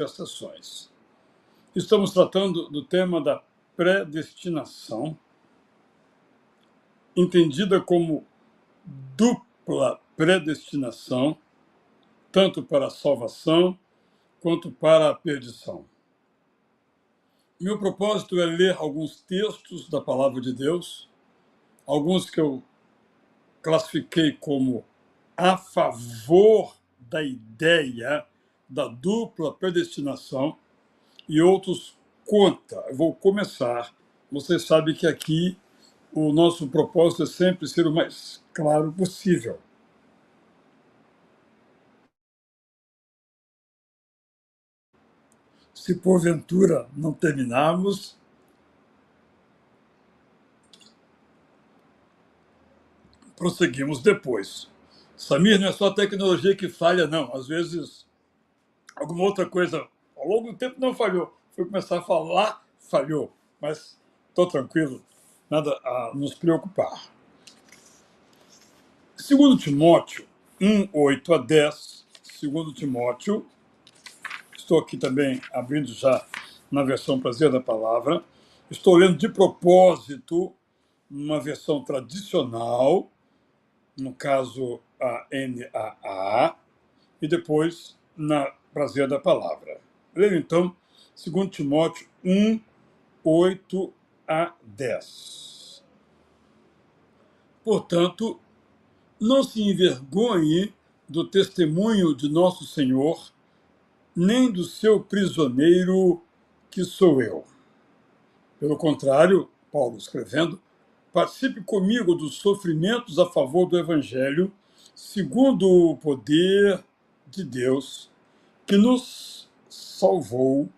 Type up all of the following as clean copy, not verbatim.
manifestações. Estamos tratando do tema da predestinação, entendida como dupla predestinação, tanto para a salvação quanto para a perdição. Meu propósito é ler alguns textos da Palavra de Deus, alguns que eu classifiquei como a favor da ideia da dupla predestinação e outros contra. Eu vou começar. Você sabe que aqui o nosso propósito é sempre ser o mais claro possível. Se porventura não terminarmos, prosseguimos depois. Samir, não é só a tecnologia que falha, não. Às vezes, alguma outra coisa, ao longo do tempo não falhou. Fui começar a falar, falhou. Mas estou tranquilo, nada a nos preocupar. 2 Timóteo 1, 8 a 10. 2 Timóteo, estou aqui também abrindo já na versão Prazer da Palavra. Estou lendo de propósito uma versão tradicional, no caso a NAA, e depois na Prazer da Palavra. Leio então 2 Timóteo 1, 8 a 10. Portanto, não se envergonhe do testemunho de nosso Senhor, nem do seu prisioneiro, que sou eu. Pelo contrário, Paulo escrevendo, participe comigo dos sofrimentos a favor do Evangelho, segundo o poder de Deus, que nos salvou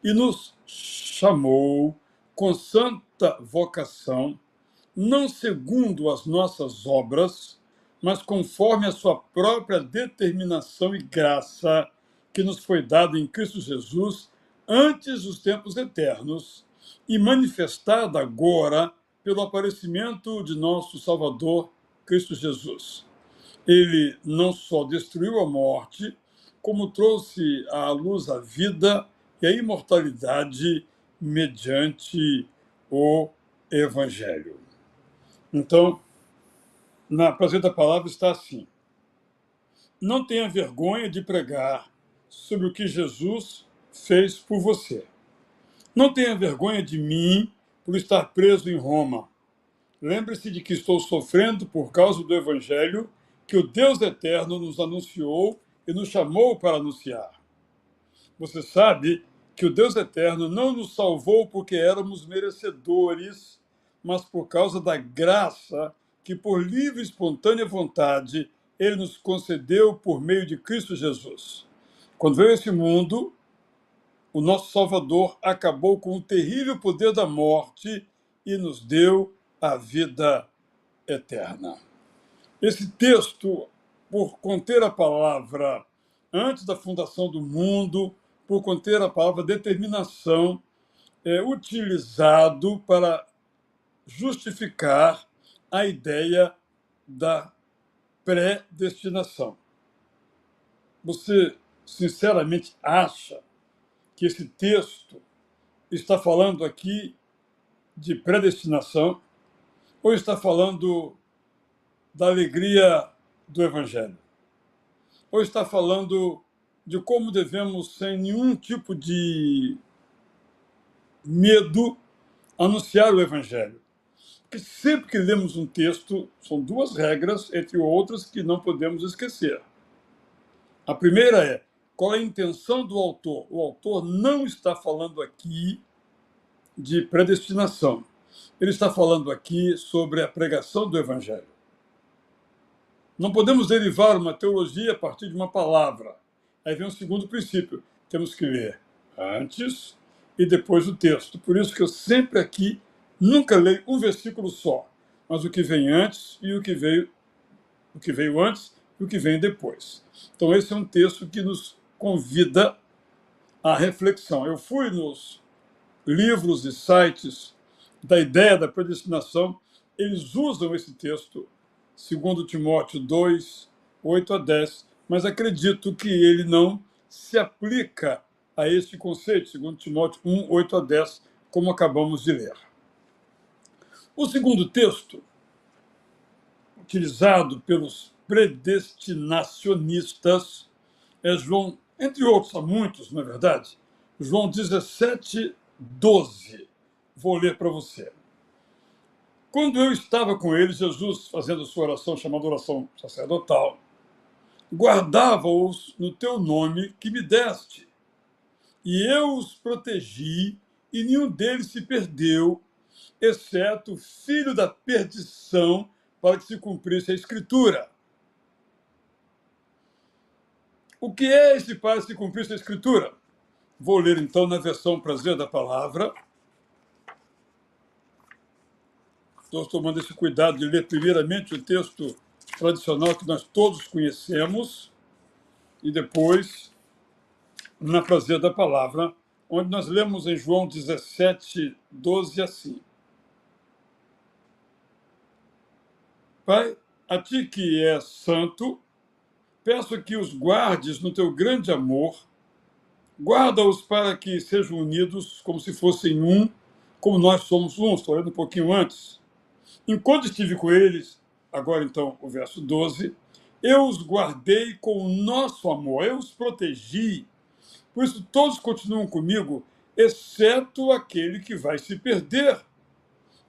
e nos chamou com santa vocação, não segundo as nossas obras, mas conforme a sua própria determinação e graça, que nos foi dada em Cristo Jesus antes dos tempos eternos e manifestada agora pelo aparecimento de nosso Salvador, Cristo Jesus. Ele não só destruiu a morte, como trouxe à luz a vida e a imortalidade mediante o Evangelho. Então, na Prazer da Palavra está assim: não tenha vergonha de pregar sobre o que Jesus fez por você. Não tenha vergonha de mim por estar preso em Roma. Lembre-se de que estou sofrendo por causa do Evangelho que o Deus eterno nos anunciou e nos chamou para anunciar. Você sabe que o Deus eterno não nos salvou porque éramos merecedores, mas por causa da graça que, por livre e espontânea vontade, ele nos concedeu por meio de Cristo Jesus. Quando veio a esse mundo, o nosso Salvador acabou com o terrível poder da morte e nos deu a vida eterna. Esse texto, por conter a palavra antes da fundação do mundo, por conter a palavra determinação, é utilizado para justificar a ideia da predestinação. Você, sinceramente, acha que esse texto está falando aqui de predestinação ou está falando da alegria do Evangelho? Ou está falando de como devemos, sem nenhum tipo de medo, anunciar o Evangelho? Porque sempre que lemos um texto, são duas regras, entre outras, que não podemos esquecer. A primeira é: qual é a intenção do autor? O autor não está falando aqui de predestinação. Ele está falando aqui sobre a pregação do Evangelho. Não podemos derivar uma teologia a partir de uma palavra. Aí vem um segundo princípio. Temos que ler antes e depois o texto. Por isso que eu sempre aqui nunca leio um versículo só, mas o que vem antes e o que veio antes e o que vem depois. Então esse é um texto que nos convida à reflexão. Eu fui nos livros e sites da ideia da predestinação, eles usam esse texto, 2 Timóteo 2, 8 a 10, mas acredito que ele não se aplica a este conceito, segundo Timóteo 1, 8 a 10, como acabamos de ler. O segundo texto, utilizado pelos predestinacionistas, é João, entre outros, há muitos, na verdade, João 17, 12. Vou ler para você. Quando eu estava com ele, Jesus, fazendo sua oração, chamada oração sacerdotal, guardava-os no teu nome que me deste, e eu os protegi, e nenhum deles se perdeu, exceto o filho da perdição, para que se cumprisse a Escritura. O que é esse para que se cumprisse a Escritura? Vou ler então na versão Prazer da Palavra. Estou tomando esse cuidado de ler primeiramente o texto tradicional que nós todos conhecemos e depois na Prazer da Palavra, onde nós lemos em João 17, 12 assim. Pai, a ti que és santo, peço que os guardes no teu grande amor, guarda-os para que sejam unidos como se fossem um, como nós somos um. Estou lendo um pouquinho antes. Enquanto estive com eles, agora então o verso 12, eu os guardei com o nosso amor, eu os protegi. Por isso todos continuam comigo, exceto aquele que vai se perder,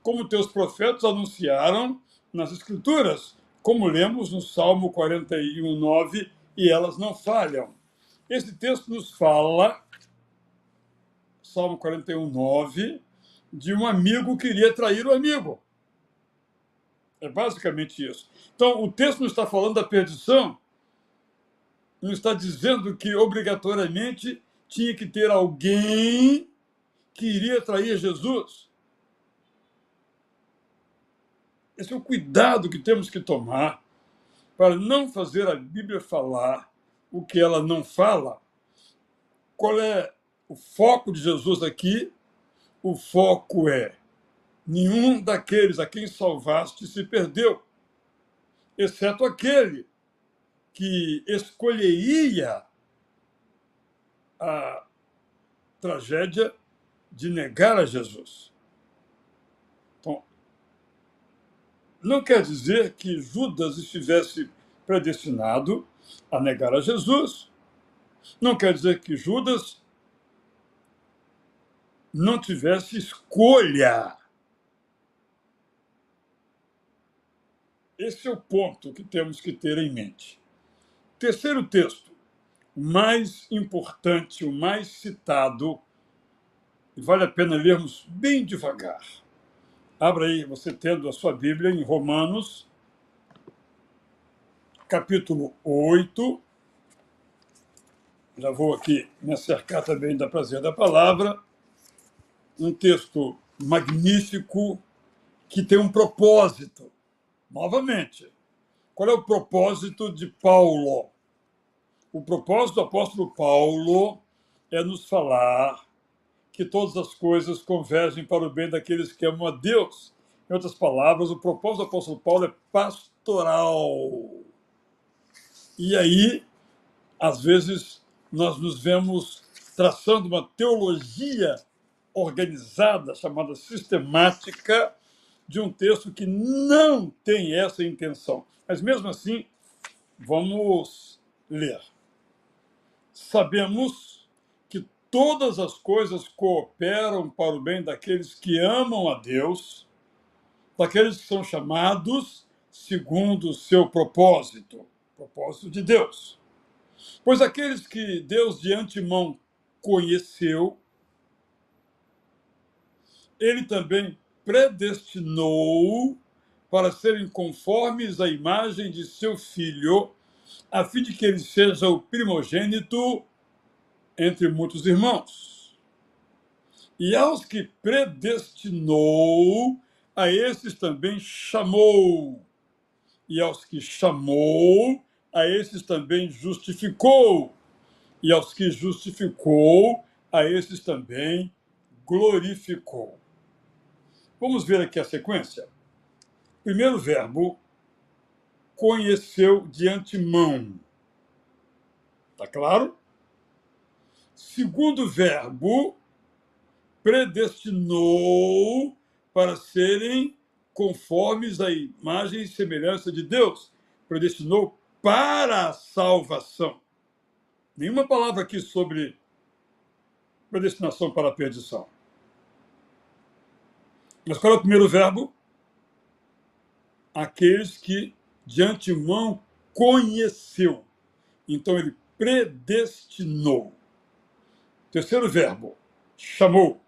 como teus profetas anunciaram nas Escrituras, como lemos no Salmo 41, 9, e elas não falham. Esse texto nos fala, Salmo 41, 9, de um amigo que iria trair o amigo. É basicamente isso. Então, o texto não está falando da perdição, não está dizendo que obrigatoriamente tinha que ter alguém que iria trair Jesus. Esse é o cuidado que temos que tomar para não fazer a Bíblia falar o que ela não fala. Qual é o foco de Jesus aqui? O foco é: nenhum daqueles a quem salvaste se perdeu, exceto aquele que escolheria a tragédia de negar a Jesus. Então, não quer dizer que Judas estivesse predestinado a negar a Jesus. Não quer dizer que Judas não tivesse escolha. Esse é o ponto que temos que ter em mente. Terceiro texto, o mais importante, o mais citado, e vale a pena lermos bem devagar. Abra aí, você tendo a sua Bíblia, em Romanos, capítulo 8. Já vou aqui me acercar também da Prazer da Palavra. Um texto magnífico que tem um propósito. Novamente, qual é o propósito de Paulo? O propósito do apóstolo Paulo é nos falar que todas as coisas convergem para o bem daqueles que amam a Deus. Em outras palavras, o propósito do apóstolo Paulo é pastoral. E aí, às vezes, nós nos vemos traçando uma teologia organizada, chamada sistemática, de um texto que não tem essa intenção. Mas, mesmo assim, vamos ler. Sabemos que todas as coisas cooperam para o bem daqueles que amam a Deus, daqueles que são chamados segundo o seu propósito de Deus. Pois aqueles que Deus de antemão conheceu, ele também predestinou para serem conformes à imagem de seu filho, a fim de que ele seja o primogênito entre muitos irmãos. E aos que predestinou, a esses também chamou. E aos que chamou, a esses também justificou. E aos que justificou, a esses também glorificou. Vamos ver aqui a sequência. Primeiro verbo, conheceu de antemão. Está claro? segundo verbo, predestinou para serem conformes à imagem e semelhança de Deus. Predestinou para a salvação. Nenhuma palavra aqui sobre predestinação para a perdição. Mas qual é o primeiro verbo? Aqueles que de antemão conheceu. Então ele predestinou. Terceiro verbo, chamou.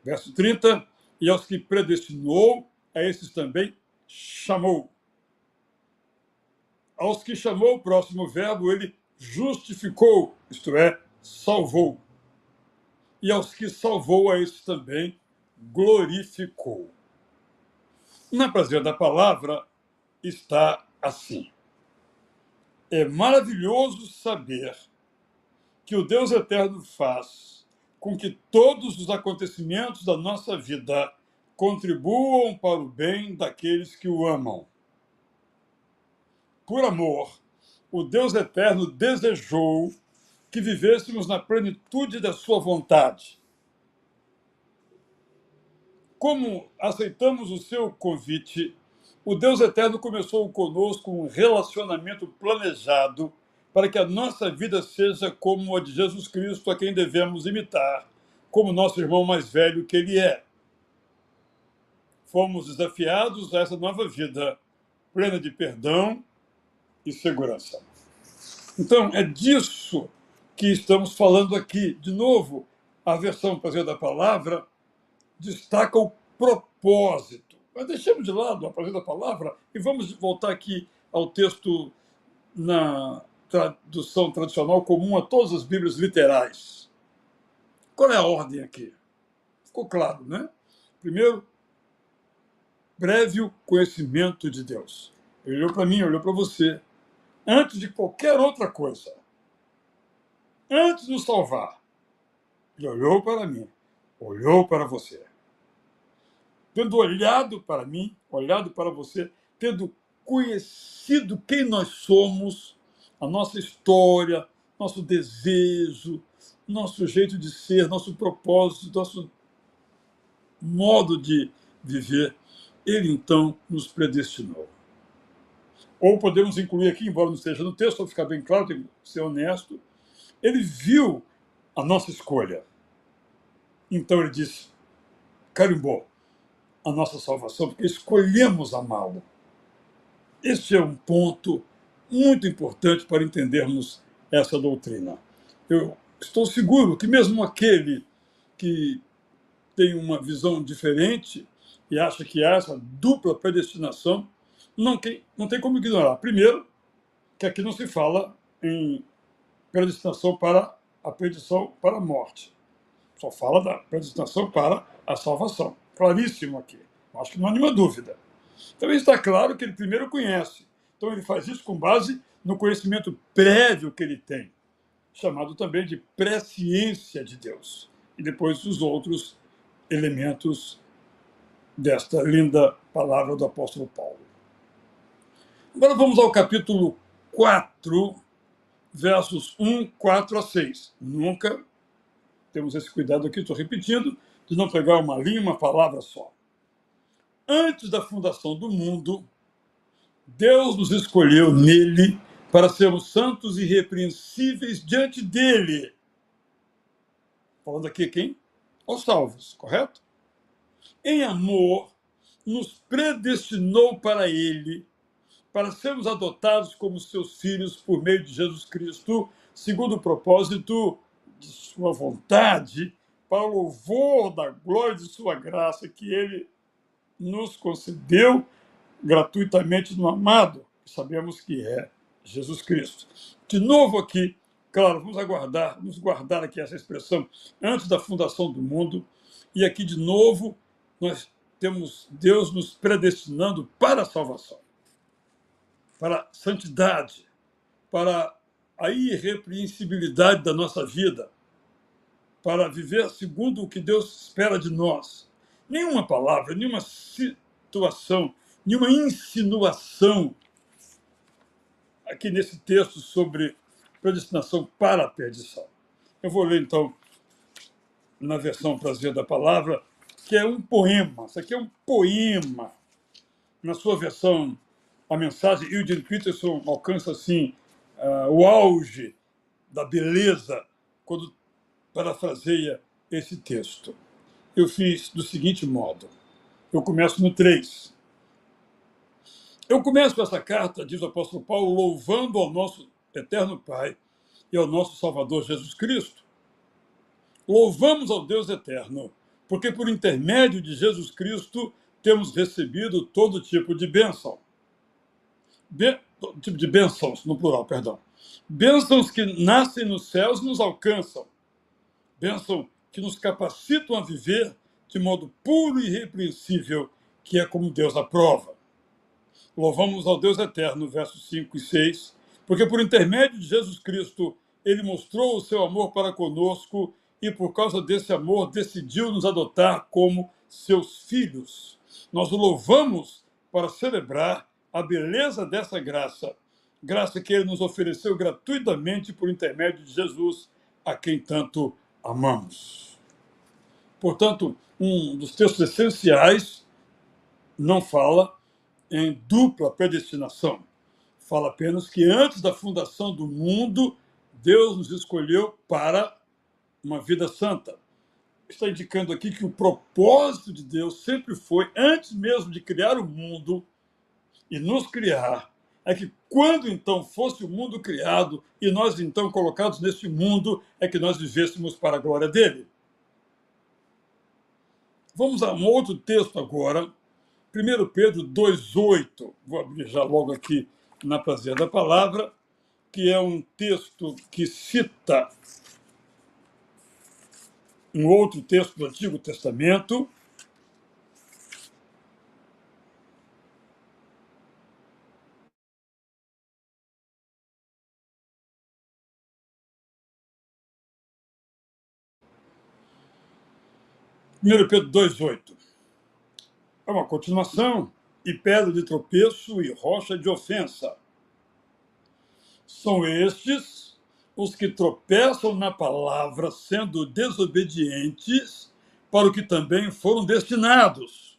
Verso 30, e aos que predestinou, a esses também chamou. Aos que chamou, o próximo verbo, ele justificou, isto é, salvou. E aos que salvou, a esses também glorificou. Na prazer da palavra está assim. É maravilhoso saber que o Deus eterno faz com que todos os acontecimentos da nossa vida contribuam para o bem daqueles que o amam. Por amor, o Deus eterno desejou que vivêssemos na plenitude da sua vontade. Como aceitamos o seu convite, o Deus eterno começou conosco um relacionamento planejado para que a nossa vida seja como a de Jesus Cristo, a quem devemos imitar, como nosso irmão mais velho que ele é. Fomos desafiados a essa nova vida, plena de perdão e segurança. Então, é disso que estamos falando aqui. De novo, a versão prazer da palavra destaca o propósito. Mas deixemos de lado a prazer da palavra e vamos voltar aqui ao texto na tradução tradicional comum a todas as Bíblias literais. Qual é a ordem aqui? Ficou claro, né? Primeiro, prévio conhecimento de Deus. Ele olhou para mim, olhou para você. Antes de qualquer outra coisa. Antes de nos salvar, ele olhou para mim, olhou para você. Tendo olhado para mim, olhado para você, tendo conhecido quem nós somos, a nossa história, nosso desejo, nosso jeito de ser, nosso propósito, nosso modo de viver, ele então nos predestinou. Ou podemos incluir aqui, embora não esteja no texto, para ficar bem claro, tem que ser honesto, ele viu a nossa escolha. Então ele disse, carimbou a nossa salvação, porque escolhemos amá-lo. Este é um ponto muito importante para entendermos essa doutrina. Eu estou seguro que mesmo aquele que tem uma visão diferente e acha que há essa dupla predestinação, não tem como ignorar. Primeiro, que aqui não se fala em predestinação para a perdição, para a morte. Só fala da predestinação para a salvação. Claríssimo aqui. Acho que não há nenhuma dúvida. Também está claro que ele primeiro conhece. Então ele faz isso com base no conhecimento prévio que ele tem, chamado também de presciência de Deus. E depois os outros elementos desta linda palavra do apóstolo Paulo. Agora vamos ao capítulo 4, versos 1, 4 a 6. Nunca temos esse cuidado aqui, estou repetindo, de não pegar uma linha, uma palavra só. Antes da fundação do mundo, Deus nos escolheu nele para sermos santos e irrepreensíveis diante dele. Falando aqui quem? Aos salvos, correto? Em amor, nos predestinou para ele, para sermos adotados como seus filhos por meio de Jesus Cristo, segundo o propósito de sua vontade, para o louvor da glória de sua graça que ele nos concedeu gratuitamente no amado, que sabemos que é Jesus Cristo. De novo aqui, claro, vamos guardar aqui essa expressão, antes da fundação do mundo, e aqui de novo nós temos Deus nos predestinando para a salvação, para a santidade, para a irrepreensibilidade da nossa vida, para viver segundo o que Deus espera de nós. Nenhuma palavra, nenhuma situação, nenhuma insinuação aqui nesse texto sobre predestinação para a perdição. Eu vou ler, então, na versão Prazer da Palavra, que é um poema. Isso aqui é um poema. Na sua versão, a mensagem, Eugene Peterson alcança, assim, o auge da beleza quando parafraseia esse texto. Eu fiz do seguinte modo. Eu começo no 3. Eu começo essa carta, diz o apóstolo Paulo, louvando ao nosso eterno Pai e ao nosso Salvador Jesus Cristo. Louvamos ao Deus eterno, porque por intermédio de Jesus Cristo temos recebido todo tipo de bênção. Todo tipo de bênçãos, no plural, perdão. Bênçãos que nascem nos céus e nos alcançam. Bênçãos que nos capacitam a viver de modo puro e irrepreensível, que é como Deus aprova. Louvamos ao Deus eterno, versos 5 e 6, porque por intermédio de Jesus Cristo, ele mostrou o seu amor para conosco e por causa desse amor decidiu nos adotar como seus filhos. Nós o louvamos para celebrar a beleza dessa graça, graça que ele nos ofereceu gratuitamente por intermédio de Jesus, a quem tanto amamos. Portanto, um dos textos essenciais não fala em dupla predestinação. Fala apenas que antes da fundação do mundo, Deus nos escolheu para uma vida santa. Está indicando aqui que o propósito de Deus sempre foi, antes mesmo de criar o mundo e nos criar, é que quando então fosse o mundo criado e nós então colocados nesse mundo, é que nós vivêssemos para a glória dele. Vamos a um outro texto agora, 1 Pedro 2,8, vou abrir já logo aqui na Prazer da Palavra, que é um texto que cita um outro texto do Antigo Testamento. Primeiro Pedro 2,8. É uma continuação. E pedra de tropeço e rocha de ofensa. São estes os que tropeçam na palavra, sendo desobedientes para o que também foram destinados.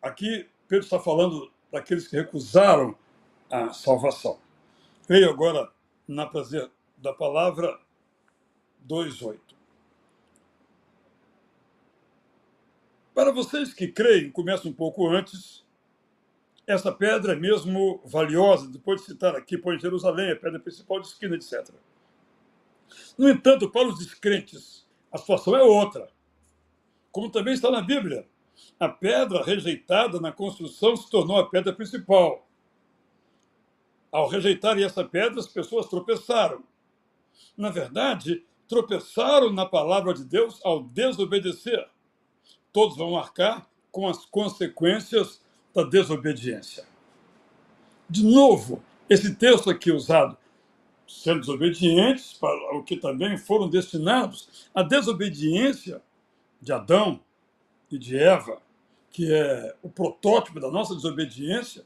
Aqui, Pedro está falando daqueles que recusaram a salvação. Leio agora, na Prazer da Palavra, 2,8. Para vocês que creem, começa um pouco antes, essa pedra é mesmo valiosa, depois de citar aqui, pois Jerusalém, a pedra principal de esquina, etc. No entanto, para os descrentes, a situação é outra. Como também está na Bíblia, a pedra rejeitada na construção se tornou a pedra principal. Ao rejeitarem essa pedra, as pessoas tropeçaram. Na verdade, tropeçaram na palavra de Deus ao desobedecer. Todos vão arcar com as consequências da desobediência. De novo, esse texto aqui usado, sendo desobedientes para o que também foram destinados. A desobediência de Adão e de Eva, que é o protótipo da nossa desobediência,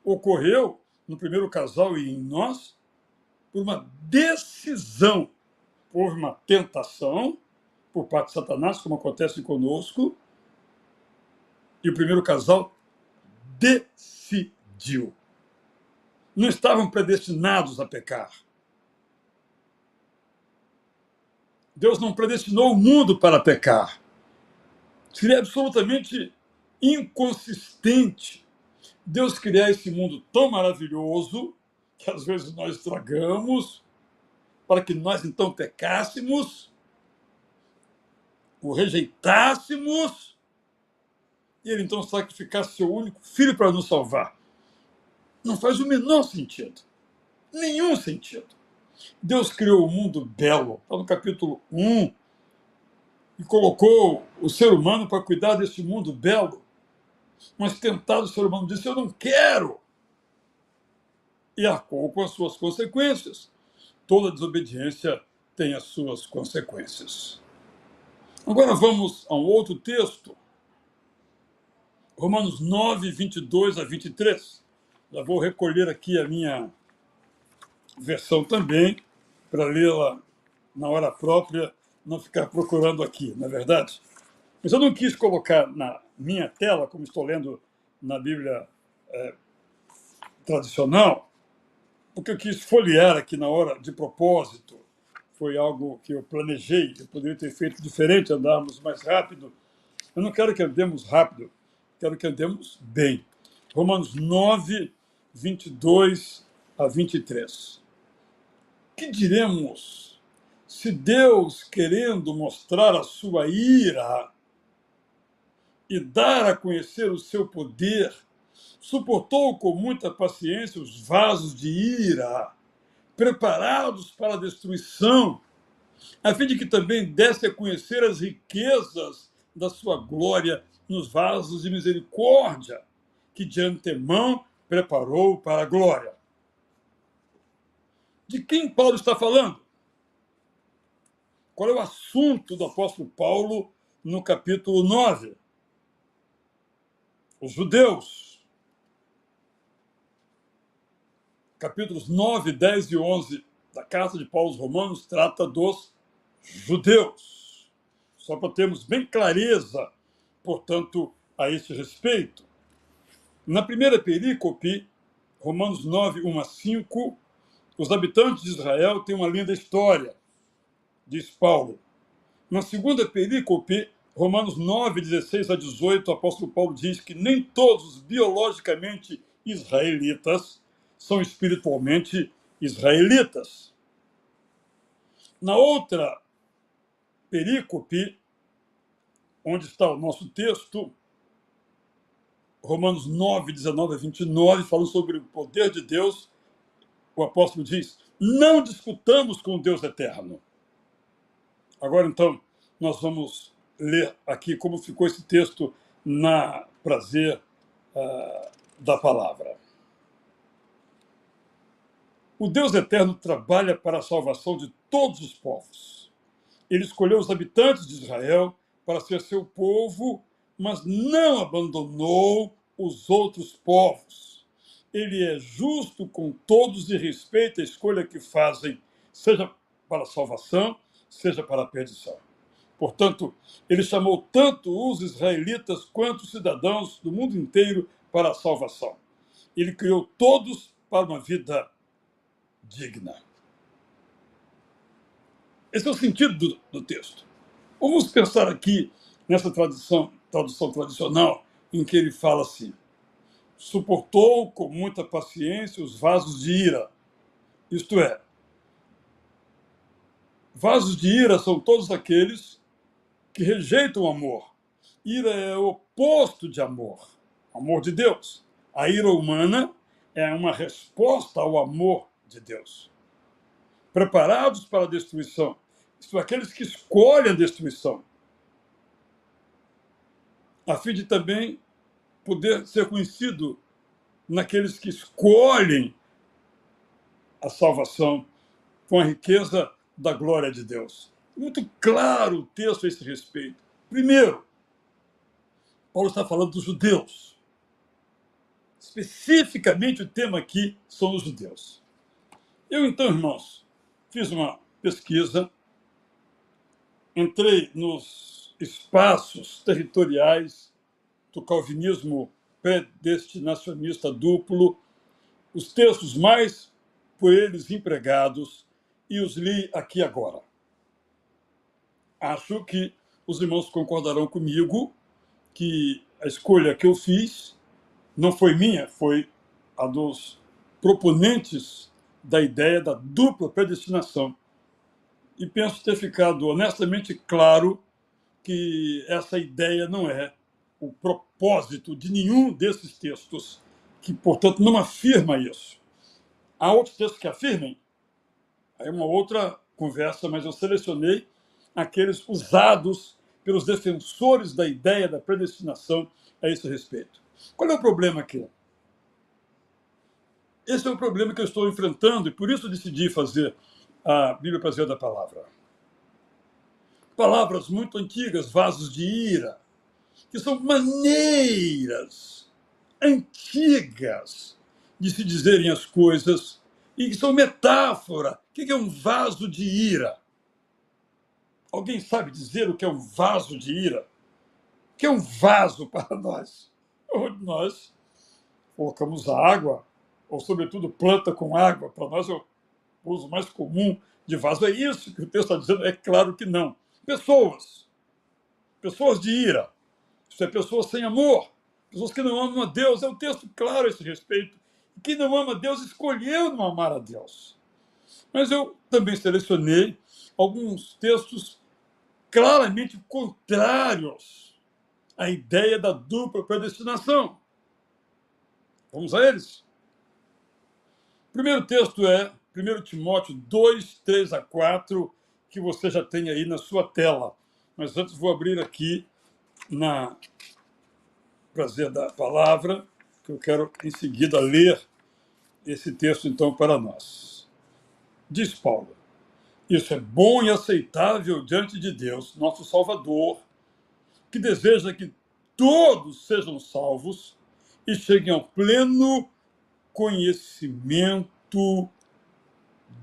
ocorreu no primeiro casal e em nós por uma decisão. Houve uma tentação por parte de Satanás, como acontece conosco, e o primeiro casal decidiu. Não estavam predestinados a pecar. Deus não predestinou o mundo para pecar. Seria absolutamente inconsistente Deus criar esse mundo tão maravilhoso, que às vezes nós estragamos, para que nós então pecássemos, o rejeitássemos, e ele então sacrificasse seu único filho para nos salvar. Não faz o menor sentido. Nenhum sentido. Deus criou o mundo belo, está no capítulo 1, e colocou o ser humano para cuidar desse mundo belo. Mas tentado, o ser humano disse, eu não quero. E arcou com as suas consequências. Toda desobediência tem as suas consequências. Agora vamos a um outro texto. Romanos 9, 22 a 23. Já vou recolher aqui a minha versão também, para lê-la na hora própria, não ficar procurando aqui, não é verdade? Mas eu não quis colocar na minha tela, como estou lendo na Bíblia tradicional, porque eu quis folhear aqui na hora de propósito. Foi algo que eu planejei, eu poderia ter feito diferente, andarmos mais rápido. Eu não quero que andemos rápido, quero que andemos bem. Romanos 9, 22 a 23. Que diremos se Deus, querendo mostrar a sua ira e dar a conhecer o seu poder, suportou com muita paciência os vasos de ira, preparados para a destruição, a fim de que também desse a conhecer as riquezas da sua glória nos vasos de misericórdia, que de antemão preparou para a glória. De quem Paulo está falando? Qual é o assunto do apóstolo Paulo no capítulo 9? Os judeus. Capítulos 9, 10 e 11 da carta de Paulo aos Romanos trata dos judeus. Só para termos bem clareza, portanto, a esse respeito. Na primeira perícope, Romanos 9, 1 a 5, os habitantes de Israel têm uma linda história, diz Paulo. Na segunda perícope, Romanos 9, 16 a 18, o apóstolo Paulo diz que nem todos os biologicamente israelitas são espiritualmente israelitas. Na outra perícope, onde está o nosso texto, Romanos 9, 19 a 29, falando sobre o poder de Deus, o apóstolo diz: não discutamos com o Deus eterno. Agora, então, nós vamos ler aqui como ficou esse texto na prazer da palavra. O Deus eterno trabalha para a salvação de todos os povos. Ele escolheu os habitantes de Israel para ser seu povo, mas não abandonou os outros povos. Ele é justo com todos e respeita a escolha que fazem, seja para a salvação, seja para a perdição. Portanto, ele chamou tanto os israelitas quanto os cidadãos do mundo inteiro para a salvação. Ele criou todos para uma vida digna. Esse é o sentido do texto. Vamos pensar aqui nessa tradução tradicional em que ele fala assim: suportou com muita paciência os vasos de ira. Isto é, vasos de ira são todos aqueles que rejeitam o amor. Ira é o oposto de amor, amor de Deus. A ira humana é uma resposta ao amor de Deus. Preparados para a destruição. Isto é, aqueles que escolhem a destruição, a fim de também poder ser conhecido naqueles que escolhem a salvação com a riqueza da glória de Deus. Muito claro o texto a esse respeito. Primeiro, Paulo está falando dos judeus. Especificamente o tema aqui são os judeus. Eu, então, irmãos, fiz uma pesquisa, entrei nos espaços territoriais do calvinismo predestinacionista duplo, os textos mais por eles empregados, e os li aqui agora. Acho que os irmãos concordarão comigo que a escolha que eu fiz não foi minha, foi a dos proponentes da ideia da dupla predestinação. E penso ter ficado honestamente claro que essa ideia não é o propósito de nenhum desses textos, que, portanto, não afirma isso. Há outros textos que afirmem, é uma outra conversa, mas eu selecionei aqueles usados pelos defensores da ideia da predestinação a esse respeito. Qual é o problema aqui? Esse é o problema que eu estou enfrentando e por isso decidi fazer a Bíblia Prazer da Palavra. Palavras muito antigas, vasos de ira, que são maneiras antigas de se dizerem as coisas e que são metáfora. O que é um vaso de ira? Alguém sabe dizer o que é um vaso de ira? O que é um vaso para nós? Onde nós colocamos a água, ou sobretudo planta com água. Para nós é o uso mais comum de vaso. É isso que o texto está dizendo? É claro que não. Pessoas de ira. Isso é pessoas sem amor, pessoas que não amam a Deus. É um texto claro a esse respeito. Quem não ama a Deus escolheu não amar a Deus. Mas eu também selecionei alguns textos claramente contrários à ideia da dupla predestinação. Vamos a eles. O primeiro texto é 1 Timóteo 2, 3 a 4, que você já tem aí na sua tela. Mas antes vou abrir aqui na prazer da palavra, que eu quero em seguida ler esse texto então para nós. Diz Paulo: isso é bom e aceitável diante de Deus, nosso Salvador, que deseja que todos sejam salvos e cheguem ao pleno conhecimento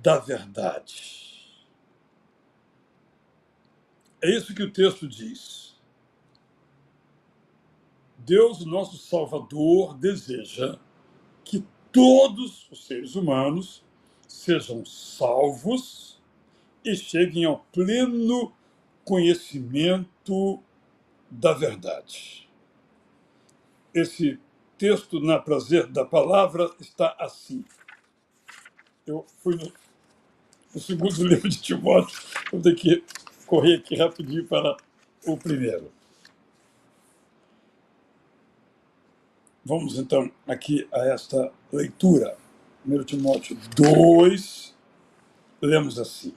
da verdade. É isso que o texto diz. Deus, nosso Salvador, deseja que todos os seres humanos sejam salvos e cheguem ao pleno conhecimento da verdade. Esse texto, na prazer da palavra, está assim. Eu fui no segundo livro de Timóteo, vou ter que correr aqui rapidinho para o primeiro. Vamos então aqui a esta leitura. 1 Timóteo 2, lemos assim.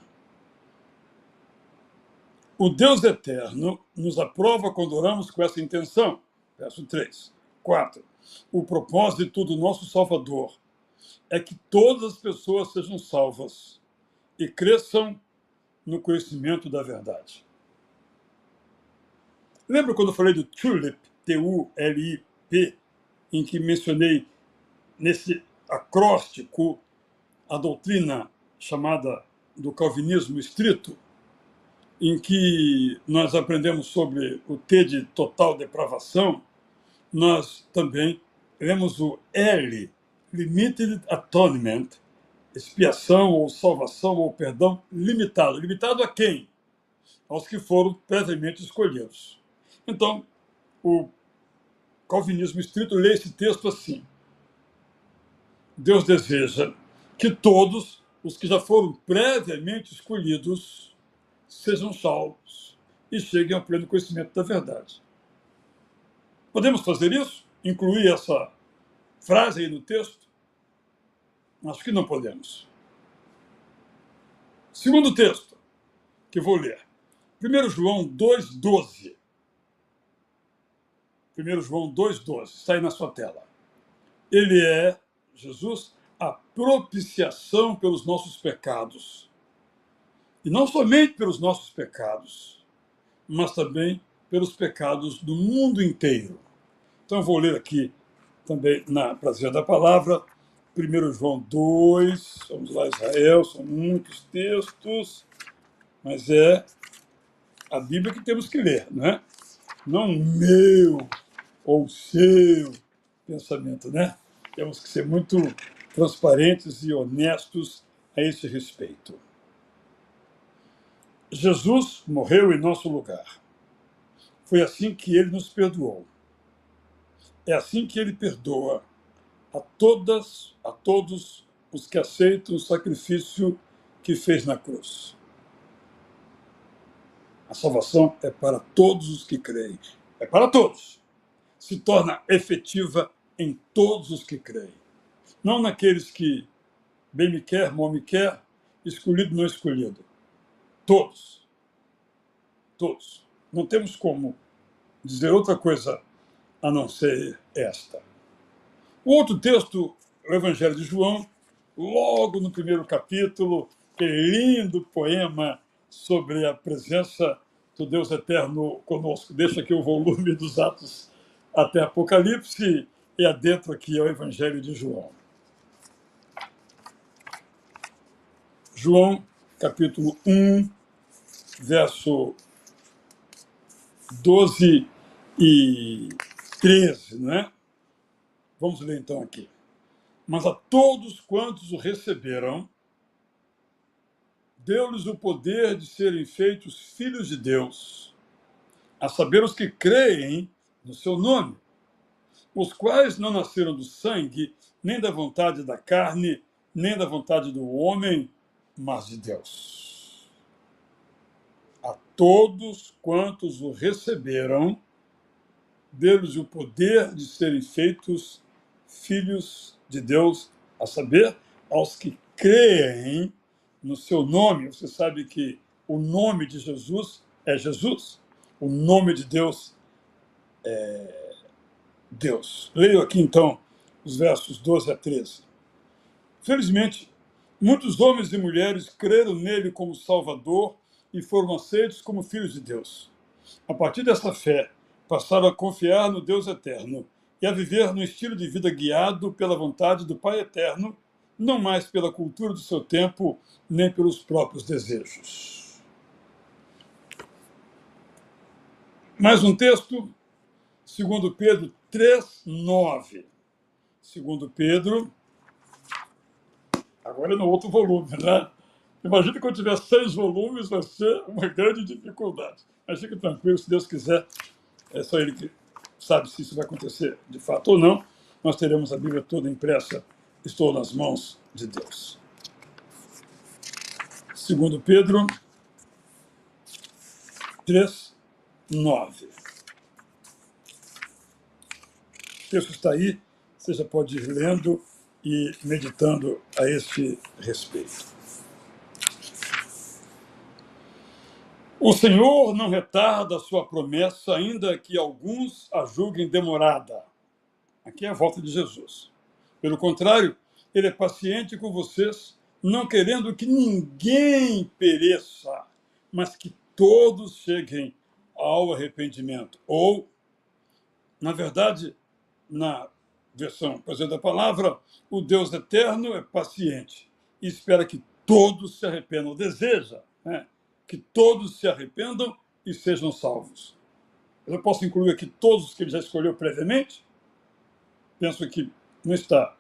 O Deus eterno nos aprova quando oramos com essa intenção. Verso 3. 4. O propósito do nosso Salvador é que todas as pessoas sejam salvas e cresçam no conhecimento da verdade. Lembra quando eu falei do TULIP, T-U-L-I-P, em que mencionei nesse acróstico a doutrina chamada do calvinismo estrito, em que nós aprendemos sobre o T de total depravação, nós também lemos o L, Limited Atonement, expiação ou salvação ou perdão limitado. Limitado a quem? Aos que foram previamente escolhidos. Então, o calvinismo estrito lê esse texto assim. Deus deseja que todos os que já foram previamente escolhidos sejam salvos e cheguem ao pleno conhecimento da verdade. Podemos fazer isso? Incluir essa frase aí no texto? Acho que não podemos. Segundo texto, que vou ler. 1 João 2,12. 1 João 2,12. Está aí na sua tela. Ele é, Jesus, a propiciação pelos nossos pecados. E não somente pelos nossos pecados, mas também pelos pecados do mundo inteiro. Então eu vou ler aqui também na prazer da palavra, 1 João 2, vamos lá, Israel, são muitos textos, mas é a Bíblia que temos que ler, não é? Não o meu ou o seu pensamento, né? Temos que ser muito transparentes e honestos a esse respeito. Jesus morreu em nosso lugar. Foi assim que ele nos perdoou. É assim que ele perdoa a todos os que aceitam o sacrifício que fez na cruz. A salvação é para todos os que creem. É para todos. Se torna efetiva em todos os que creem. Não naqueles que bem me quer, mal me quer, escolhido, não escolhido. Todos. Todos. Não temos como dizer outra coisa a não ser esta. O outro texto, o Evangelho de João, logo no primeiro capítulo, aquele lindo poema sobre a presença do Deus eterno conosco. Deixa aqui o volume dos Atos até Apocalipse e adentro aqui ao Evangelho de João. João, capítulo 1, verso 12 e 13, não é? Vamos ler então aqui. Mas a todos quantos o receberam, deu-lhes o poder de serem feitos filhos de Deus, a saber os que creem no seu nome, os quais não nasceram do sangue, nem da vontade da carne, nem da vontade do homem, mas de Deus. A todos quantos o receberam, deu-lhes o poder de serem feitos filhos de Deus, a saber, aos que creem no seu nome. Você sabe que o nome de Jesus é Jesus. O nome de Deus é Deus. Leio aqui, então, os versos 12 a 13. Felizmente, muitos homens e mulheres creram nele como Salvador e foram aceitos como filhos de Deus. A partir dessa fé, passaram a confiar no Deus eterno e a viver no estilo de vida guiado pela vontade do Pai eterno, não mais pela cultura do seu tempo, nem pelos próprios desejos. Mais um texto, 2 Pedro 3:9. 2 Pedro, agora no outro volume, né? Imagina que eu tiver 6 volumes, vai ser uma grande dificuldade. Mas fique tranquilo, se Deus quiser, é só Ele que sabe se isso vai acontecer de fato ou não. Nós teremos a Bíblia toda impressa. Estou nas mãos de Deus. 2 Pedro 3:9. O texto está aí, você já pode ir lendo e meditando a este respeito. O Senhor não retarda a sua promessa, ainda que alguns a julguem demorada. Aqui é a volta de Jesus. Pelo contrário, ele é paciente com vocês, não querendo que ninguém pereça, mas que todos cheguem ao arrependimento. Ou, na verdade, na versão presente da palavra, o Deus eterno é paciente e espera que todos se arrependam, deseja, né, que todos se arrependam e sejam salvos. Eu posso incluir aqui todos os que ele já escolheu previamente? Penso que não está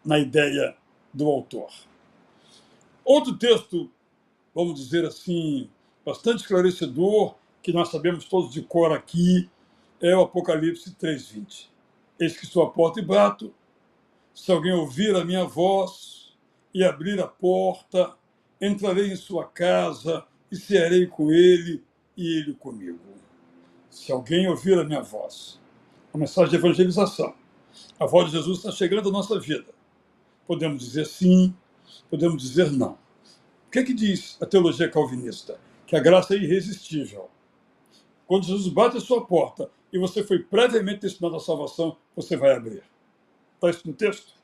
na ideia do autor. Outro texto, vamos dizer assim, bastante esclarecedor, que nós sabemos todos de cor aqui, é o Apocalipse 3:20. Eis que estou à porta e bato. Se alguém ouvir a minha voz e abrir a porta, entrarei em sua casa e cearei com ele e ele comigo. Se alguém ouvir a minha voz, a mensagem de evangelização, a voz de Jesus está chegando à nossa vida. Podemos dizer sim, podemos dizer não. O que é que diz a teologia calvinista? Que a graça é irresistível. Quando Jesus bate a sua porta e você foi previamente destinado à salvação, você vai abrir. Está isso no texto?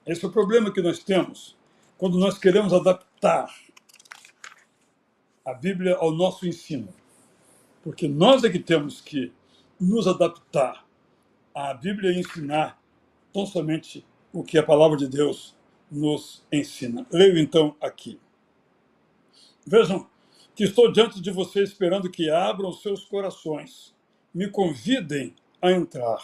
Esse é o problema que nós temos quando nós queremos adaptar a Bíblia ao nosso ensino. Porque nós é que temos que nos adaptar à Bíblia e ensinar tão somente o que a palavra de Deus nos ensina. Leio então aqui. Vejam que estou diante de vocês esperando que abram seus corações, me convidem a entrar,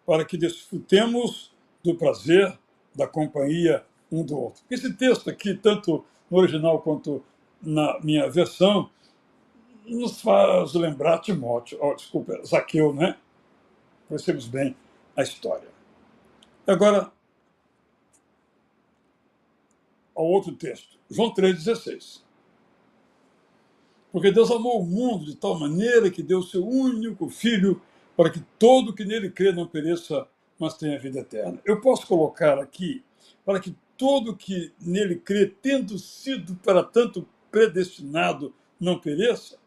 para que desfrutemos do prazer da companhia um do outro. Esse texto aqui, tanto no original quanto na minha versão, nos faz lembrar Timóteo, Zaqueu, né? Conhecemos bem a história. Agora, ao outro texto, João 3,16. Porque Deus amou o mundo de tal maneira que deu o seu único Filho para que todo que nele crê não pereça, mas tenha vida eterna. Eu posso colocar aqui, para que todo que nele crê, tendo sido para tanto predestinado, não pereça?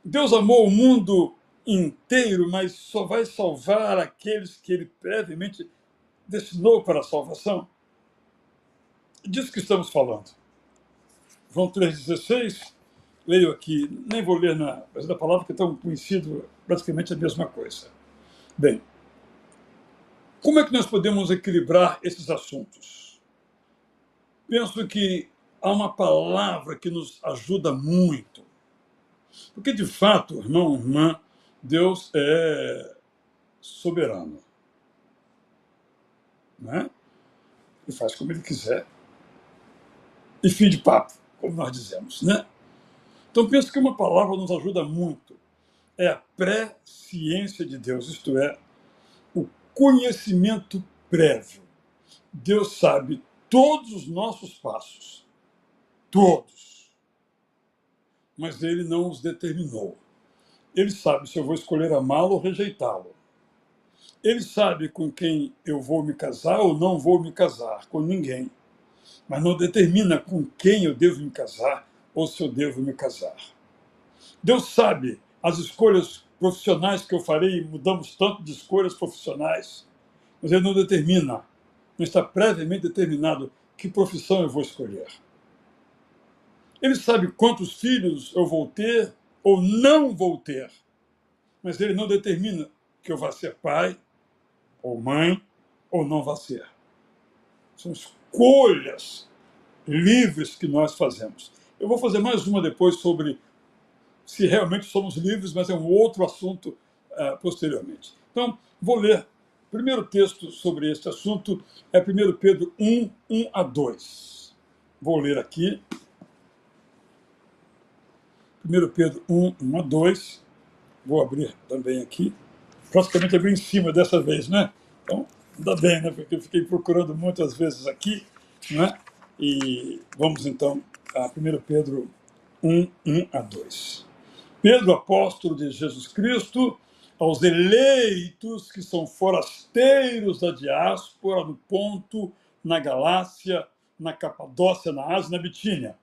Deus amou o mundo inteiro, mas só vai salvar aqueles que ele previamente destinou para a salvação. Disso que estamos falando. João 3,16, leio aqui, nem vou ler na da palavra, que é tão conhecido, praticamente a mesma coisa. Bem, como é que nós podemos equilibrar esses assuntos? Penso que há uma palavra que nos ajuda muito. Porque, de fato, irmão, irmã, Deus é soberano, né? E faz como ele quiser. E fim de papo, como nós dizemos, né? Então, penso que uma palavra nos ajuda muito. É a presciência de Deus, isto é, o conhecimento prévio. Deus sabe todos os nossos passos, todos, mas ele não os determinou. Ele sabe se eu vou escolher amá-lo ou rejeitá-lo. Ele sabe com quem eu vou me casar ou não vou me casar, com ninguém. Mas não determina com quem eu devo me casar ou se eu devo me casar. Deus sabe as escolhas profissionais que eu farei, mudamos tanto de escolhas profissionais, mas ele não determina, não está previamente determinado que profissão eu vou escolher. Ele sabe quantos filhos eu vou ter ou não vou ter, mas ele não determina que eu vá ser pai ou mãe ou não vá ser. São escolhas livres que nós fazemos. Eu vou fazer mais uma depois sobre se realmente somos livres, mas é um outro assunto posteriormente. Então, vou ler. O primeiro texto sobre este assunto é 1 Pedro 1, 1 a 2. Vou ler aqui. 1 Pedro 1, 1 a 2. Vou abrir também aqui. Praticamente abri em cima dessa vez, né? Então, ainda bem, né? Porque eu fiquei procurando muitas vezes aqui, né? E vamos então a 1 Pedro 1, 1 a 2. Pedro, apóstolo de Jesus Cristo, aos eleitos que são forasteiros da diáspora, no Ponto, na Galácia, na Capadócia, na Ásia, na Bitínia.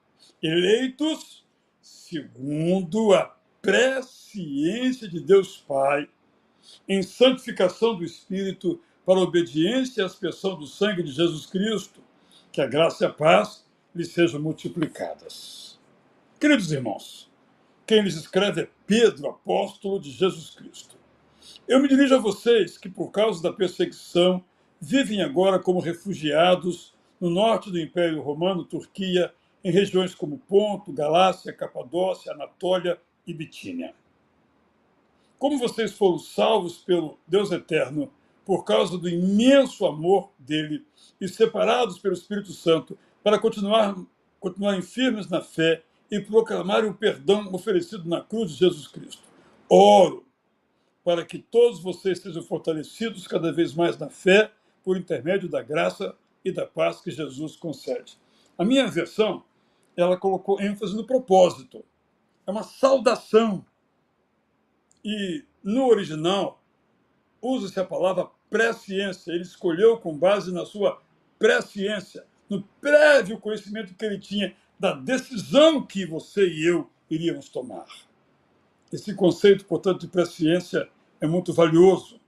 Eleitos segundo a presciência de Deus Pai, em santificação do Espírito, para a obediência e a aspersão do sangue de Jesus Cristo, que a graça e a paz lhes sejam multiplicadas. Queridos irmãos, quem lhes escreve é Pedro, apóstolo de Jesus Cristo. Eu me dirijo a vocês que, por causa da perseguição, vivem agora como refugiados no norte do Império Romano, Turquia, em regiões como Ponto, Galácia, Capadócia, Anatólia e Bitínia. Como vocês foram salvos pelo Deus Eterno, por causa do imenso amor dele, e separados pelo Espírito Santo, para continuarem firmes na fé e proclamarem o perdão oferecido na cruz de Jesus Cristo. Oro para que todos vocês sejam fortalecidos cada vez mais na fé, por intermédio da graça e da paz que Jesus concede. A minha versão, ela colocou ênfase no propósito. É uma saudação. E no original, usa-se a palavra presciência. Ele escolheu com base na sua presciência, no prévio conhecimento que ele tinha da decisão que você e eu iríamos tomar. Esse conceito, portanto, de presciência é muito valioso.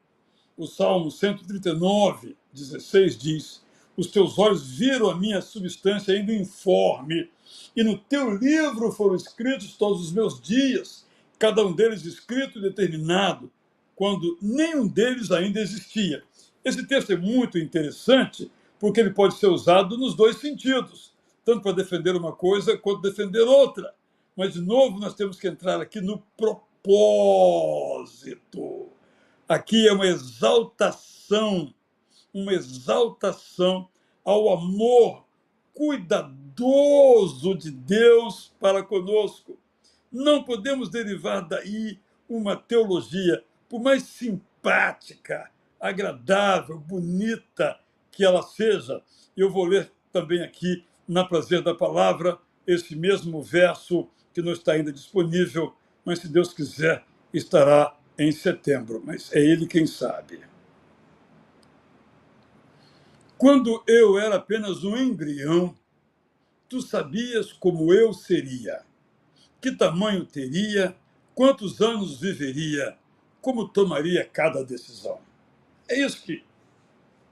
O Salmo 139, 16 diz: os teus olhos viram a minha substância ainda informe, e no teu livro foram escritos todos os meus dias, cada um deles escrito e determinado, quando nenhum deles ainda existia. Esse texto é muito interessante, porque ele pode ser usado nos dois sentidos, tanto para defender uma coisa quanto defender outra. Mas, de novo, nós temos que entrar aqui no propósito. Aqui é uma exaltação ao amor cuidadoso de Deus para conosco. Não podemos derivar daí uma teologia, por mais simpática, agradável, bonita que ela seja. Eu vou ler também aqui, na Prazer da Palavra, esse mesmo verso que não está ainda disponível, mas se Deus quiser, estará em setembro. Mas é Ele quem sabe. Quando eu era apenas um embrião, tu sabias como eu seria, que tamanho teria, quantos anos viveria, como tomaria cada decisão. É isso que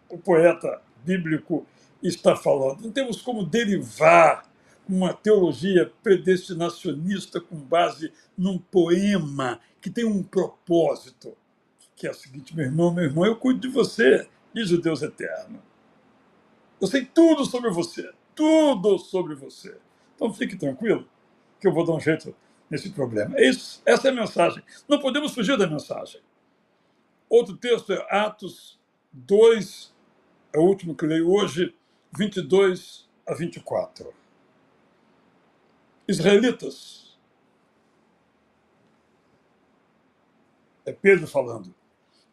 o poeta bíblico está falando. Não temos como derivar uma teologia predestinacionista com base num poema que tem um propósito, que é o seguinte: meu irmão, eu cuido de você, diz o Deus eterno. Eu sei tudo sobre você, tudo sobre você. Então fique tranquilo, que eu vou dar um jeito nesse problema. Essa é a mensagem. Não podemos fugir da mensagem. Outro texto é Atos 2, é o último que leio hoje, 22 a 24. Israelitas, é Pedro falando,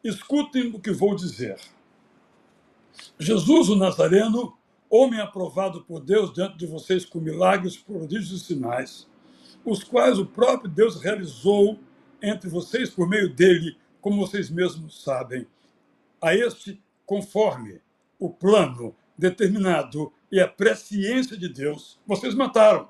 escutem o que vou dizer. Jesus, o Nazareno, homem aprovado por Deus diante de vocês com milagres, prodígios e sinais, os quais o próprio Deus realizou entre vocês por meio dele, como vocês mesmos sabem. A este, conforme o plano determinado e a presciência de Deus, vocês mataram,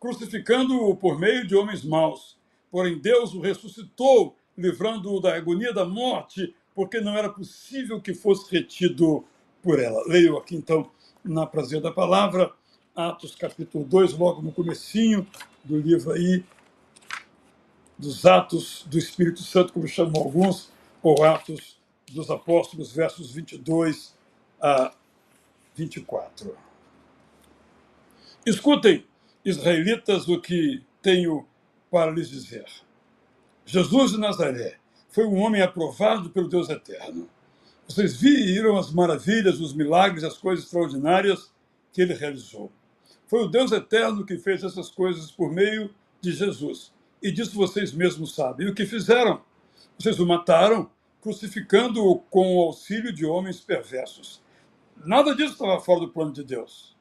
crucificando-o por meio de homens maus. Porém, Deus o ressuscitou, livrando-o da agonia da morte, porque não era possível que fosse retido por ela. Leio aqui, então, na prazer da palavra, Atos capítulo 2, logo no comecinho do livro aí, dos Atos do Espírito Santo, como chamam alguns, ou Atos dos Apóstolos, versos 22 a 24. Escutem, israelitas, o que tenho para lhes dizer. Jesus de Nazaré foi um homem aprovado pelo Deus eterno. Vocês viram as maravilhas, os milagres, as coisas extraordinárias que ele realizou. Foi o Deus eterno que fez essas coisas por meio de Jesus. E disso vocês mesmos sabem. E o que fizeram? Vocês o mataram, crucificando-o com o auxílio de homens perversos. Nada disso estava fora do plano de Deus,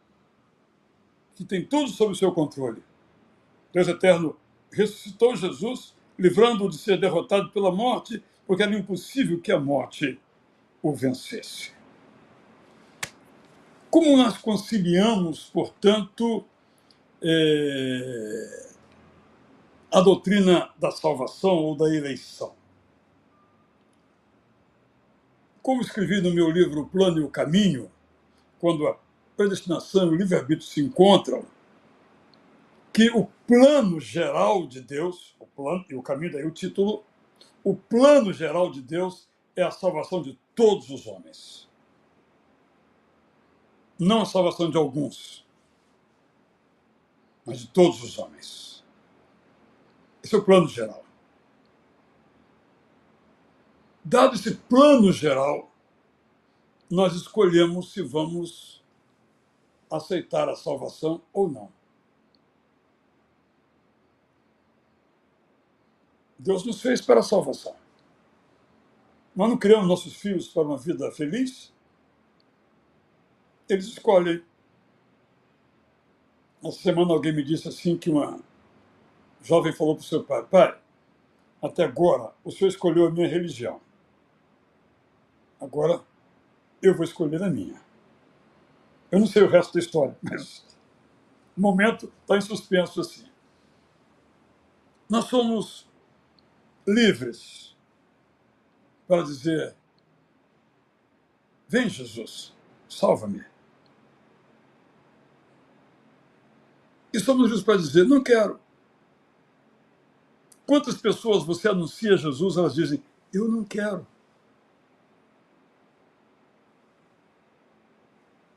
que tem tudo sob o seu controle. Deus eterno ressuscitou Jesus, livrando-o de ser derrotado pela morte, porque era impossível que a morte o vencesse. Como nós conciliamos, portanto, a doutrina da salvação ou da eleição? Como escrevi no meu livro O Plano e o Caminho, quando a predestinação e o livre-arbítrio se encontram, que o plano geral de Deus, o plano e o caminho, daí o título, o plano geral de Deus é a salvação de todos os homens. Não a salvação de alguns, mas de todos os homens. Esse é o plano geral. Dado esse plano geral, nós escolhemos se vamos aceitar a salvação ou não. Deus nos fez para a salvação. Nós não criamos nossos filhos para uma vida feliz. Eles escolhem. Essa semana alguém me disse assim que uma jovem falou para o seu pai: pai, até agora o senhor escolheu a minha religião. Agora eu vou escolher a minha. Eu não sei o resto da história, mas o momento está em suspenso assim. Nós somos livres para dizer: vem, Jesus, salva-me. E somos livres para dizer: não quero. Quantas pessoas você anuncia Jesus, elas dizem: eu não quero.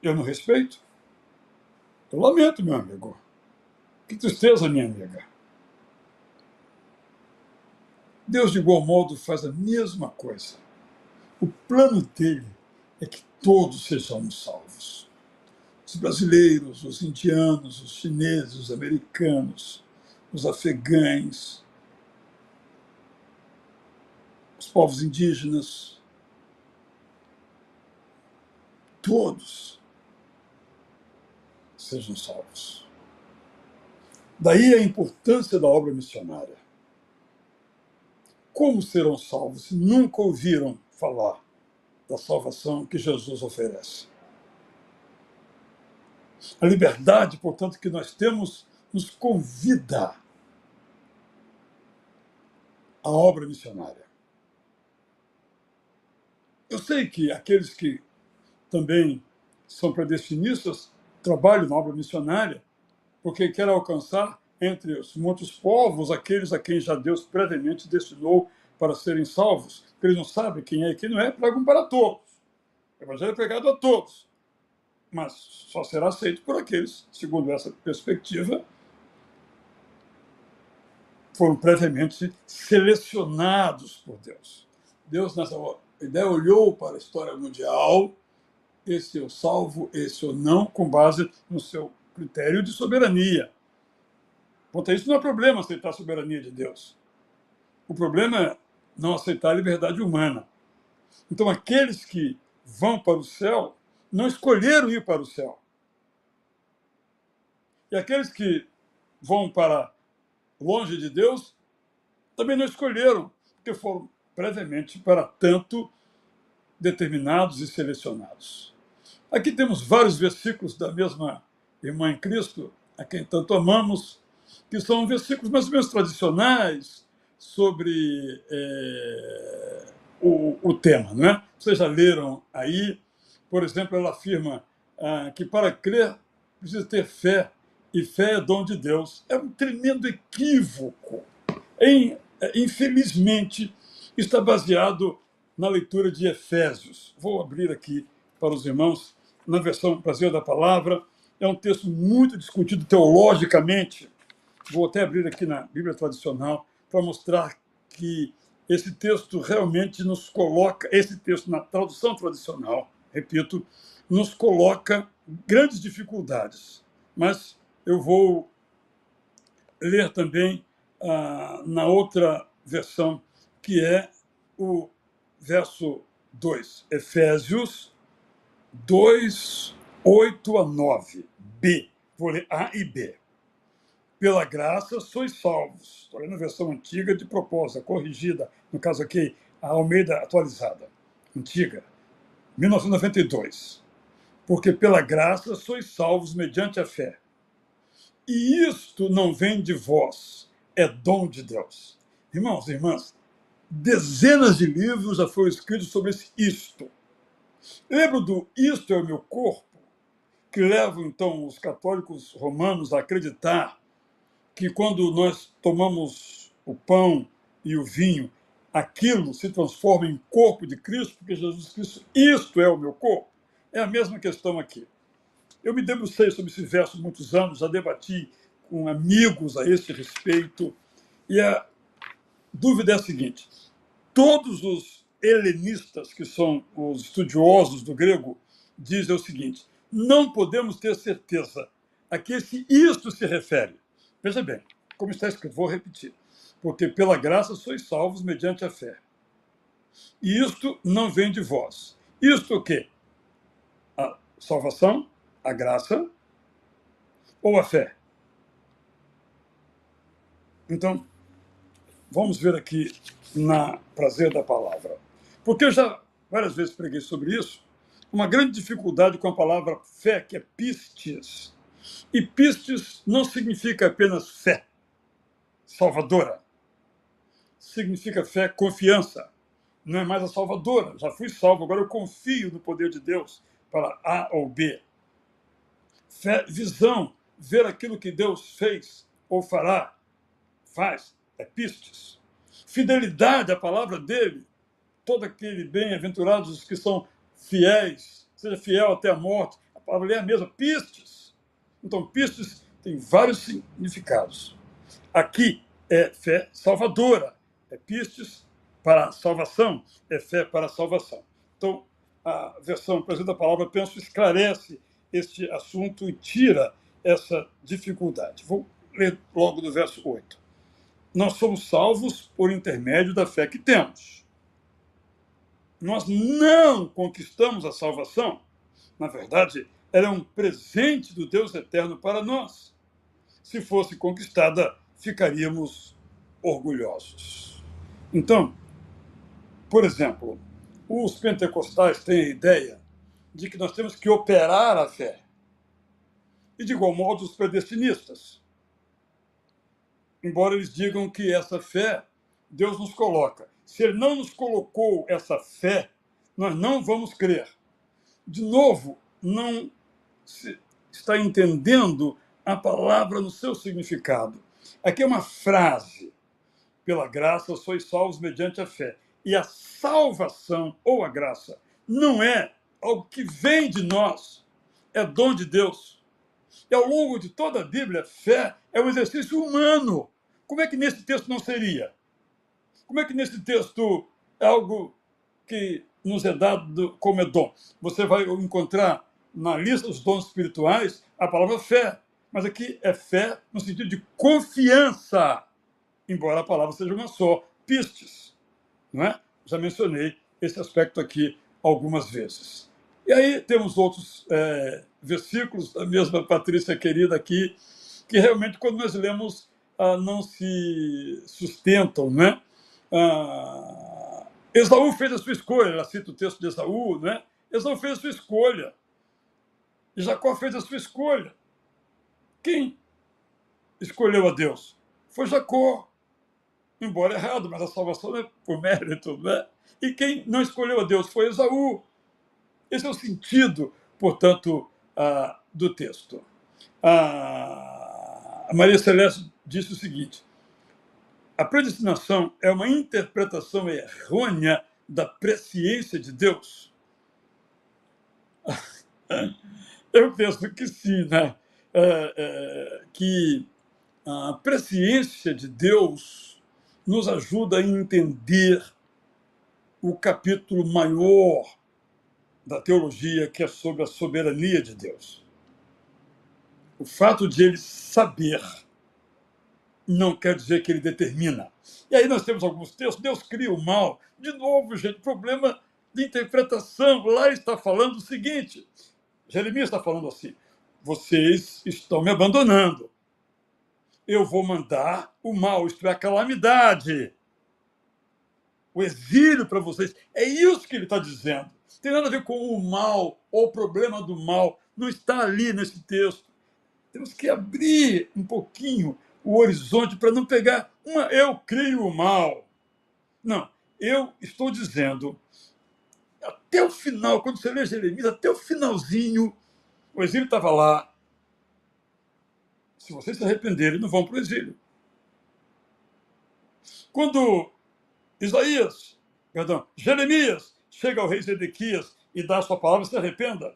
Eu não respeito. Eu lamento, meu amigo. Que tristeza, minha amiga. Deus, de igual modo, faz a mesma coisa. O plano dele é que todos sejamos salvos. Os brasileiros, os indianos, os chineses, os americanos, os afegães, os povos indígenas, todos sejam salvos. Daí a importância da obra missionária. Como serão salvos se nunca ouviram falar da salvação que Jesus oferece? A liberdade, portanto, que nós temos nos convida à obra missionária. Eu sei que aqueles que também são predestinistas trabalham na obra missionária porque querem alcançar entre os muitos povos aqueles a quem já Deus previamente destinou para serem salvos. Eles não sabem quem é e quem não é, pregam para todos. O evangelho é pregado a todos. mas só será aceito por aqueles, segundo essa perspectiva, foram previamente selecionados por Deus. Deus, nessa ideia, olhou para a história mundial, esse eu salvo, esse eu não, com base no seu critério de soberania. Quanto a isso, não é problema aceitar a soberania de Deus. O problema é não aceitar a liberdade humana. Então, aqueles que vão para o céu não escolheram ir para o céu. E aqueles que vão para longe de Deus também não escolheram, porque foram previamente para tanto determinados e selecionados. Aqui temos vários versículos da mesma irmã em Cristo, a quem tanto amamos, que são versículos mais ou menos tradicionais sobre o tema, não é? Vocês já leram aí, por exemplo, ela afirma que para crer precisa ter fé, e fé é dom de Deus. É um tremendo equívoco. Infelizmente, está baseado na leitura de Efésios. Vou abrir aqui para os irmãos, na versão brasileira da palavra. É um texto muito discutido teologicamente. Vou até abrir aqui na Bíblia tradicional para mostrar que esse texto realmente nos coloca, esse texto na tradução tradicional, repito, nos coloca grandes dificuldades. Mas eu vou ler também na outra versão, que é o verso 2, Efésios 2, 8 a 9, B. Vou ler A e B. Pela graça sois salvos. Estou lendo a versão antiga de propósito, corrigida, no caso aqui, a Almeida atualizada, antiga, 1992. Porque pela graça sois salvos mediante a fé. E isto não vem de vós, é dom de Deus. Irmãos e irmãs, dezenas de livros já foram escritos sobre esse isto. Lembro do isto é o meu corpo, que leva, então, os católicos romanos a acreditar que quando nós tomamos o pão e o vinho, aquilo se transforma em corpo de Cristo, porque Jesus disse, isto é o meu corpo. É a mesma questão aqui. Eu me debrucei sobre esse verso há muitos anos, já debati com amigos a esse respeito, e a dúvida é a seguinte: todos os helenistas, que são os estudiosos do grego, dizem o seguinte: não podemos ter certeza a que isto se refere. Veja bem, como está escrito, vou repetir. Porque pela graça sois salvos mediante a fé. E isto não vem de vós. Isto o quê? A salvação, a graça ou a fé? Então, vamos ver aqui na prazer da palavra. Porque eu já várias vezes preguei sobre isso, uma grande dificuldade com a palavra fé, que é pistes. E pistes não significa apenas fé salvadora. Significa fé, confiança. Não é mais a salvadora. Já fui salvo, agora eu confio no poder de Deus para A ou B. Fé, visão, ver aquilo que Deus fez ou fará, faz, é pistes. Fidelidade à palavra dele, todo aquele bem-aventurados os que são fiéis, seja fiel até a morte, a palavra é a mesma, pistes. Então, pistes tem vários significados. Aqui é fé salvadora, é pistes para a salvação, é fé para a salvação. Então, a versão presente da palavra, penso, esclarece este assunto e tira essa dificuldade. Vou ler logo do verso 8. Nós somos salvos por intermédio da fé que temos. Nós não conquistamos a salvação. Na verdade, ela é um presente do Deus eterno para nós. Se fosse conquistada, ficaríamos orgulhosos. Então, por exemplo, os pentecostais têm a ideia de que nós temos que operar a fé. E, de igual modo, os predestinistas. Embora eles digam que essa fé Deus nos coloca. Se ele não nos colocou essa fé, nós não vamos crer. De novo, não se está entendendo a palavra no seu significado. Aqui é uma frase: pela graça sois salvos mediante a fé. E a salvação, ou a graça, não é algo que vem de nós, é dom de Deus. E ao longo de toda a Bíblia, fé é um exercício humano. Como é que nesse texto não seria? Como é que nesse texto é algo que nos é dado como é dom? Você vai encontrar na lista dos dons espirituais a palavra fé. Mas aqui é fé no sentido de confiança, embora a palavra seja uma só, pistes. Não é? Já mencionei esse aspecto aqui algumas vezes. E aí temos outros versículos da mesma Patrícia querida aqui, que realmente, quando nós lemos, não se sustentam, né? Esaú fez a sua escolha, ela cita o texto de Esaú, né? Esaú fez a sua escolha, e Jacó fez a sua escolha. Quem escolheu a Deus? Foi Jacó, embora errado, mas a salvação é por mérito, né? E quem não escolheu a Deus foi Esaú. Esse é o sentido, portanto, do texto. A Maria Celeste disse o seguinte: a predestinação é uma interpretação errônea da presciência de Deus. Eu penso que sim, né? Que a presciência de Deus nos ajuda a entender o capítulo maior da teologia, que é sobre a soberania de Deus. O fato de ele saber não quer dizer que ele determina. E aí nós temos alguns textos, Deus cria o mal. De novo, gente, problema de interpretação. Lá está falando o seguinte, Jeremias está falando assim: vocês estão me abandonando. Eu vou mandar o mal, isto é, a calamidade, o exílio para vocês. É isso que ele está dizendo. Não tem nada a ver com o mal ou o problema do mal. Não está ali nesse texto. Temos que abrir um pouquinho o horizonte para não pegar eu crio o mal. Não, eu estou dizendo, até o final, quando você lê Jeremias, até o finalzinho, o exílio estava lá. Se vocês se arrependerem, não vão para o exílio. Quando Jeremias chega ao rei Zedequias e dá a sua palavra, se arrependa.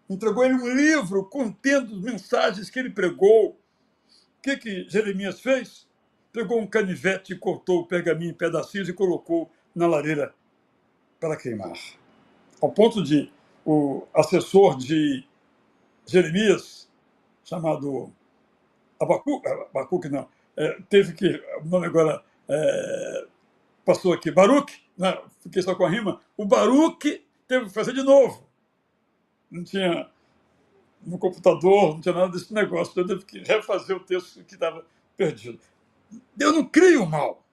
Entregou ele um livro contendo mensagens que ele pregou. O que Jeremias fez? Pegou um canivete e cortou o pergaminho em pedacinhos e colocou na lareira para queimar. Ao ponto de o assessor de Jeremias, chamado Abacuque não, teve que, o nome agora passou aqui, Baruque, né? Fiquei só com a rima, o Baruque teve que fazer de novo. Não tinha no computador, não tinha nada desse negócio, então eu teve que refazer o texto que estava perdido. Deus não cria o mal.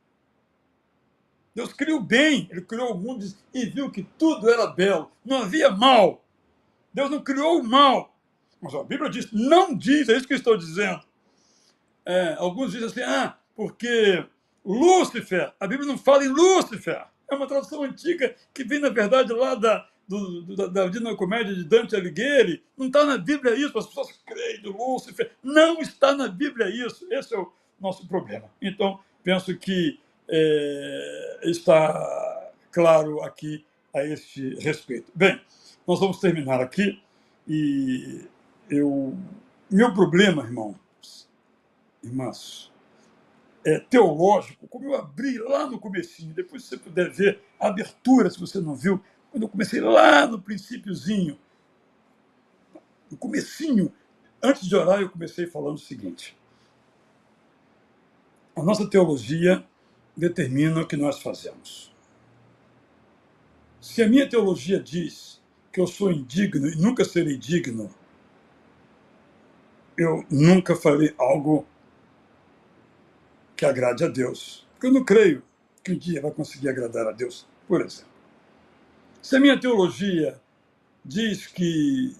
Deus cria o bem. Ele criou o mundo e viu que tudo era belo. Não havia mal. Deus não criou o mal. Mas a Bíblia diz, não diz, é isso que eu estou dizendo. Alguns dizem assim, porque Lúcifer, a Bíblia não fala em Lúcifer. É uma tradução antiga que vem, na verdade, lá da Divina Comédia de Dante Alighieri. Não está na Bíblia isso, as pessoas creem do Lúcifer. Não está na Bíblia isso. Esse é o nosso problema. Então, penso que está claro aqui a este respeito. Bem, nós vamos terminar aqui e meu problema, irmãs, teológico, como eu abri lá no comecinho, depois se você puder ver a abertura, se você não viu, quando eu comecei lá no princípiozinho, no comecinho, antes de orar, eu comecei falando o seguinte: a nossa teologia determina o que nós fazemos. Se a minha teologia diz que eu sou indigno e nunca serei digno, eu nunca farei algo que agrade a Deus. Porque eu não creio que um dia vai conseguir agradar a Deus, por exemplo. Se a minha teologia diz que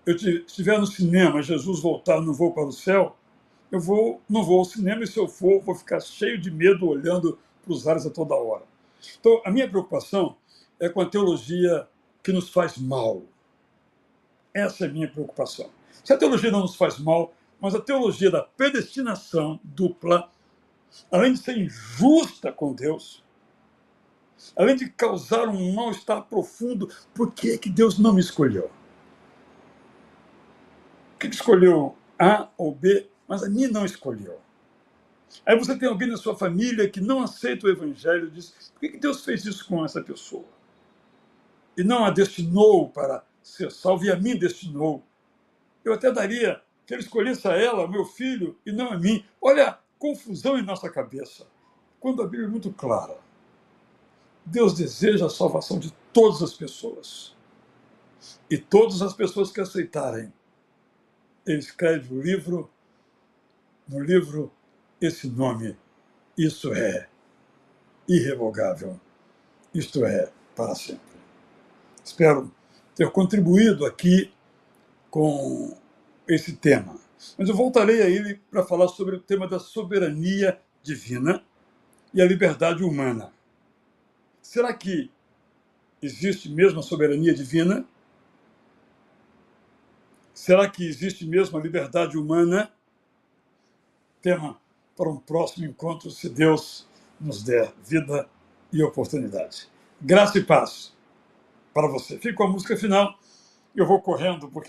eu estiver no cinema, Jesus voltar, não vou para o céu, não vou ao cinema, e se eu for, vou ficar cheio de medo olhando para os ares a toda hora. Então, a minha preocupação é com a teologia que nos faz mal. Essa é a minha preocupação. Se a teologia não nos faz mal, mas a teologia da predestinação dupla, além de ser injusta com Deus, além de causar um mal-estar profundo, por que Deus não me escolheu? que escolheu A ou B, mas a mim não escolheu. Aí você tem alguém na sua família que não aceita o evangelho e diz: por que Deus fez isso com essa pessoa? E não a destinou para ser salvo, e a mim destinou. Eu até daria que ele escolhesse a ela, meu filho, e não a mim. Olha a confusão em nossa cabeça. Quando a Bíblia é muito clara. Deus deseja a salvação de todas as pessoas. E todas as pessoas que aceitarem, ele escreve o livro, no livro, esse nome. Isso é irrevogável. Isto é, para sempre. Espero ter contribuído aqui com esse tema. Mas eu voltarei a ele para falar sobre o tema da soberania divina e a liberdade humana. Será que existe mesmo a soberania divina? Será que existe mesmo a liberdade humana? Tema para um próximo encontro, se Deus nos der vida e oportunidade. Graça e paz para você. Fico com a música final. Eu vou correndo, porque